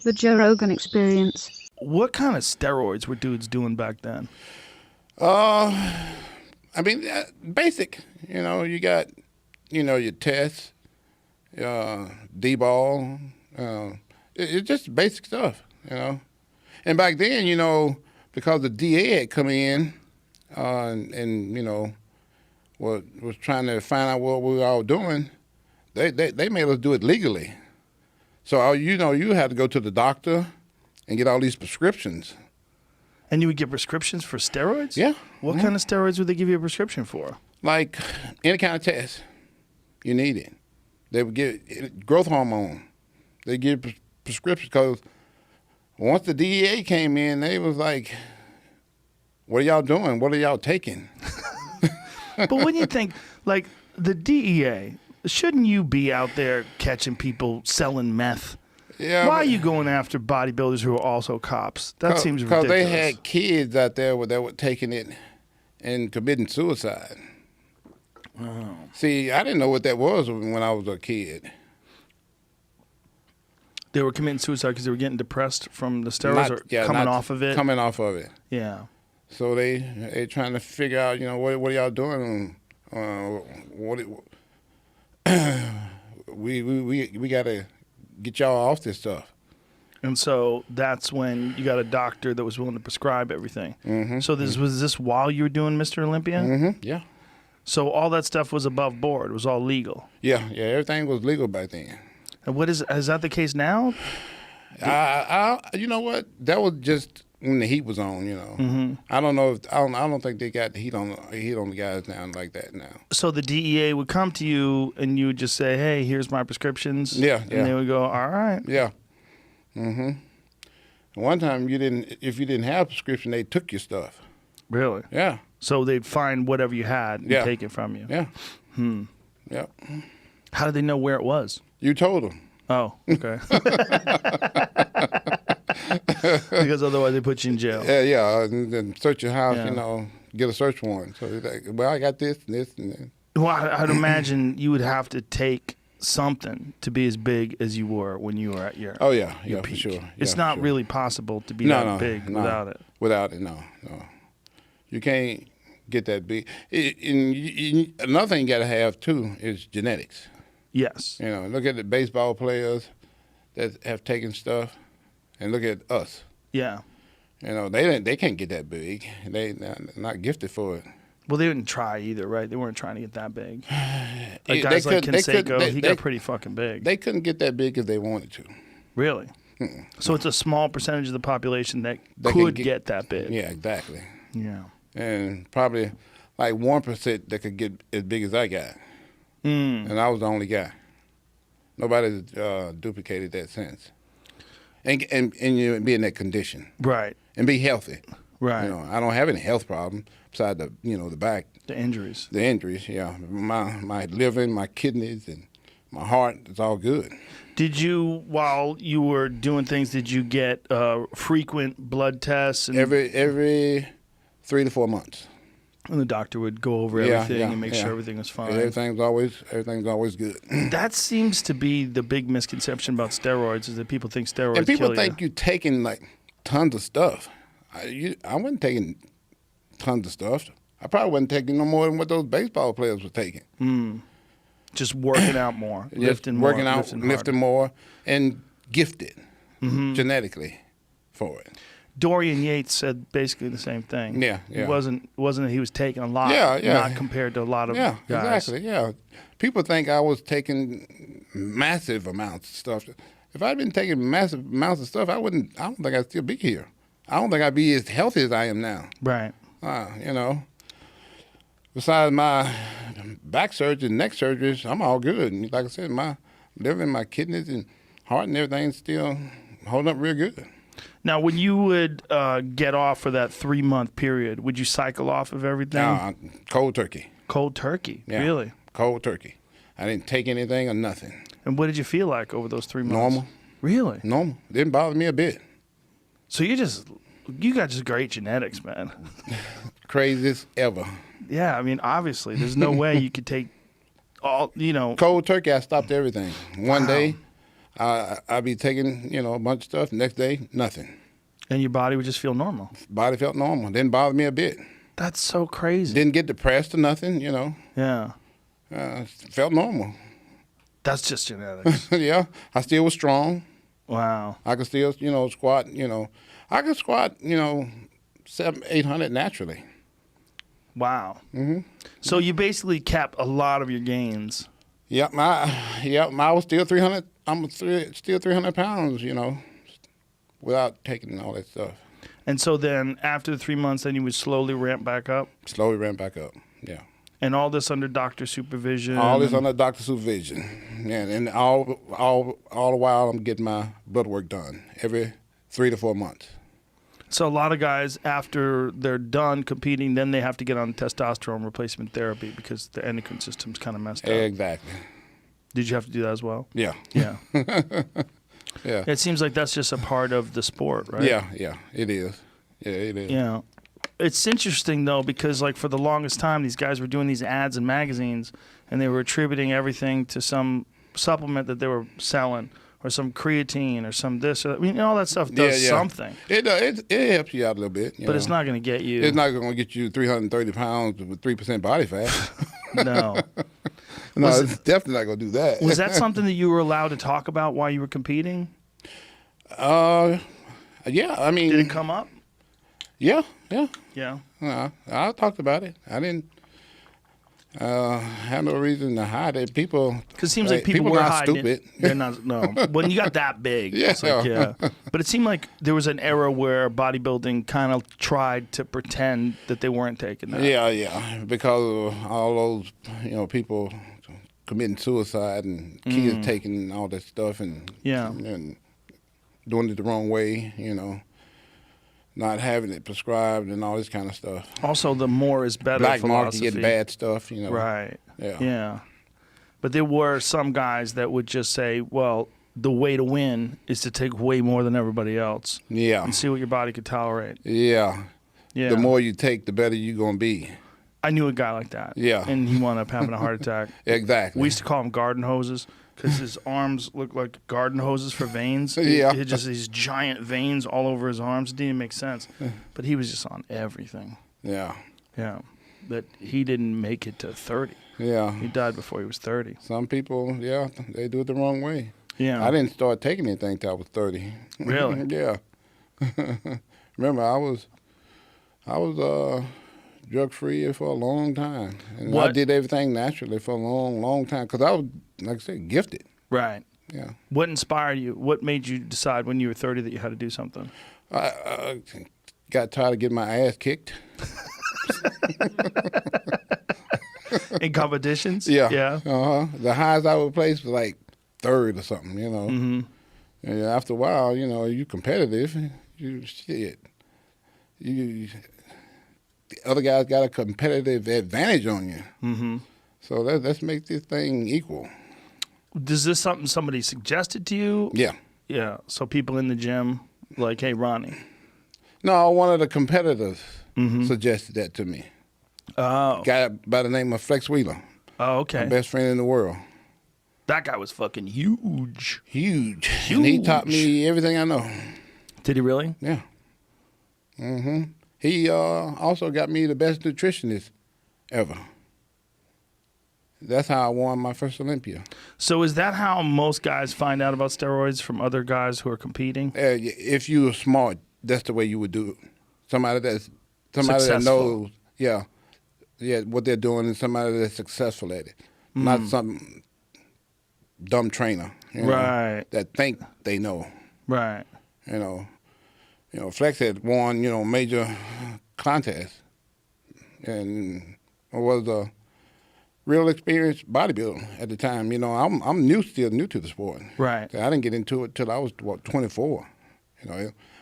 The Joe Rogan Experience. What kind of steroids were dudes doing back then? I mean, basic. You know, you got, your tests, D-ball. It's just basic stuff, And back then, because the DA had come in and was trying to find out what we were all doing, they made us do it legally. So, you had to go to the doctor and get all these prescriptions. And you would get prescriptions for steroids? Yeah. What kind of steroids would they give you a prescription for? Like any kind of test you needed. They would give growth hormone. They give prescriptions because once the DEA came in, they was like, what are y'all doing? What are y'all taking? But when you think, like, the DEA, shouldn't you be out there catching people selling meth? Yeah. Why are you going after bodybuilders who are also cops? That seems ridiculous. Because they had kids out there that were taking it and committing suicide. Oh. See, I didn't know what that was when I was a kid. They were committing suicide because they were getting depressed from the steroids coming off of it? Coming off of it. Yeah. So they trying to figure out, what are y'all doing? We got to get y'all off this stuff. And so that's when you got a doctor that was willing to prescribe everything. Mm-hmm. So was this while you were doing Mr. Olympia? Mm-hmm. Yeah. So all that stuff was above board. It was all legal. Yeah. Everything was legal back then. And is that the case now? You know what? That was just when the heat was on. Mm-hmm. I don't know if I don't think they got the heat on the guys now like that now. So the DEA would come to you and you would just say, "Hey, here's my prescriptions." Yeah. And they would go, "All right." Yeah. Mm-hmm. One time if you didn't have a prescription, they took your stuff. Really? Yeah. So they'd find whatever you had and take it from you. Yeah. Yeah. How did they know where it was? You told them. Oh, okay. Because otherwise they put you in jail. Yeah, and then search your house, get a search warrant. So it's like, well, I got this and this and that. Well, I'd imagine you would have to take something to be as big as you were when you were at your peak. For sure. It's for not sure. really possible to be that big without it. Without it, no. You can't get that big. Another thing you got to have, too, is genetics. Yes. Look at the baseball players that have taken stuff, and look at us. Yeah. They can't get that big. They're not gifted for it. Well, they didn't try either, right? They weren't trying to get that big. Like guys like Canseco, he got pretty fucking big. They couldn't get that big if they wanted to. Really? So it's a small percentage of the population that could get that big. Yeah, exactly. Yeah. And probably like 1% that could get as big as I got. And I was the only guy. Nobody duplicated that since. And you be in that condition. Right. And be healthy. Right. I don't have any health problem besides the back. The injuries. The injuries, yeah. My liver, my kidneys, and my heart, it's all good. Did you, while you were doing things, did you get frequent blood tests? And every 3 to 4 months. And the doctor would go over everything and make sure everything was fine. Everything's always good. That seems to be the big misconception about steroids, is that people think steroids kill you. And people think you're taking like tons of stuff. I wasn't taking tons of stuff. I probably wasn't taking no more than what those baseball players were taking. Just working out more, lifting more, and gifted genetically for it. Dorian Yates said basically the same thing. Yeah. It wasn't that he was taking a lot, not compared to a lot of guys. Exactly, yeah. People think I was taking massive amounts of stuff. If I'd been taking massive amounts of stuff, I don't think I'd still be here. I don't think I'd be as healthy as I am now. Right. Besides my back surgery and neck surgeries, I'm all good. And like I said, my liver and my kidneys and heart and everything's still holding up real good. Now, when you would get off for that 3-month period, would you cycle off of everything? No, cold turkey. Cold turkey? Yeah, really? Cold turkey. I didn't take anything or nothing. And what did you feel like over those 3 months? Normal. Really? Normal. Didn't bother me a bit. So you got just great genetics, man. Craziest ever. Yeah, I mean, obviously, there's no way you could take all, Cold turkey, I stopped everything. One day, I'd be taking, a bunch of stuff. Next day, nothing. And your body would just feel normal. Body felt normal. Didn't bother me a bit. That's so crazy. Didn't get depressed or nothing, Yeah. Felt normal. That's just genetics. Yeah. I still was strong. Wow. I could still, squat, I could squat, 700-800 naturally. Wow. So you basically capped a lot of your gains. Yep, I was still 300. Still 300 pounds, without taking all that stuff. And so then after the 3 months, then you would slowly ramp back up? Slowly ramp back up, yeah. And all this under doctor supervision? All this under doctor supervision. And all the while I'm getting my blood work done every 3 to 4 months. So a lot of guys, after they're done competing, then they have to get on testosterone replacement therapy because the endocrine system's kind of messed up. Exactly. Did you have to do that as well? Yeah. Yeah. Yeah. It seems like that's just a part of the sport, right? Yeah, it is. Yeah, it is. Yeah. It's interesting, though, because, like, for the longest time, these guys were doing these ads in magazines, and they were attributing everything to some supplement that they were selling, or some creatine, or some this. Or, all that stuff does something. It helps you out a little bit. But it's not going to get you. It's not going to get you 330 pounds with 3% body fat. No. No, it's definitely not going to do that. Was that something that you were allowed to talk about while you were competing? Yeah, I mean. Did it come up? Yeah. Yeah. I talked about it. I didn't have no reason to hide it. Because it seems like people were not hiding stupid. it. They're not. No. When you got that big, it's like, yeah. But it seemed like there was an era where bodybuilding kind of tried to pretend that they weren't taking that. Yeah. Because of all those, people committing suicide and kids taking all that stuff and doing it the wrong way, not having it prescribed and all this kind of stuff. Also, the more is better Black philosophy. market getting bad stuff, Right. Yeah. But there were some guys that would just say, well, the way to win is to take way more than everybody else. Yeah. And see what your body could tolerate. Yeah. Yeah. The more you take, the better you're going to be. I knew a guy like that. Yeah. And he wound up having a heart attack. Exactly. We used to call him garden hoses because his arms looked like garden hoses for veins. Yeah. He had just these giant veins all over his arms. It didn't even make sense. But he was just on everything. Yeah. Yeah. But he didn't make it to 30. Yeah. He died before he was 30. Some people, they do it the wrong way. Yeah. I didn't start taking anything until I was 30. Really? Yeah. Remember, I was drug-free for a long time. And I did everything naturally for a long, long time because I was, like I said, gifted. Right. Yeah. What inspired you? What made you decide when you were 30 that you had to do something? I got tired of getting my ass kicked. In competitions? Yeah. Yeah. The highest I would place was like third or something, Mm-hmm. And after a while, you competitive. The other guys got a competitive advantage on you. Mm-hmm. So let's make this thing equal. Is this something somebody suggested to you? Yeah. Yeah. So people in the gym, like, hey, Ronnie. No, one of the competitors suggested that to me. Oh. Guy by the name of Flex Wheeler. Oh, okay. My best friend in the world. That guy was fucking huge. Huge. And he taught me everything I know. Did he really? Yeah. Mm-hmm. He also got me the best nutritionist ever. That's how I won my first Olympia. So is that how most guys find out about steroids, from other guys who are competing? If you were smart, that's the way you would do it. Somebody that knows, what they're doing, and somebody that's successful at it. Not some dumb trainer, right? That think they know, right? Flex had won, major contests, and was a real experienced bodybuilder at the time. I'm still new to the sport. Right. I didn't get into it till I was 24.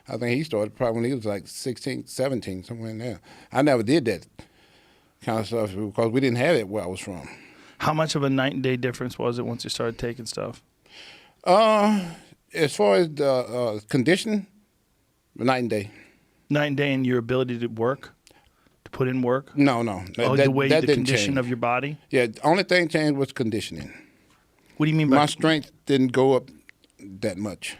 I think he started probably when he was like 16, 17, somewhere in there. I never did that kind of stuff because we didn't have it where I was from. How much of a night and day difference was it once you started taking stuff? As far as the conditioning, night and day. Night and day in your ability to work, to put in work? No. The condition of your body? Yeah, the only thing changed was conditioning. What do you mean by my strength didn't go up that much.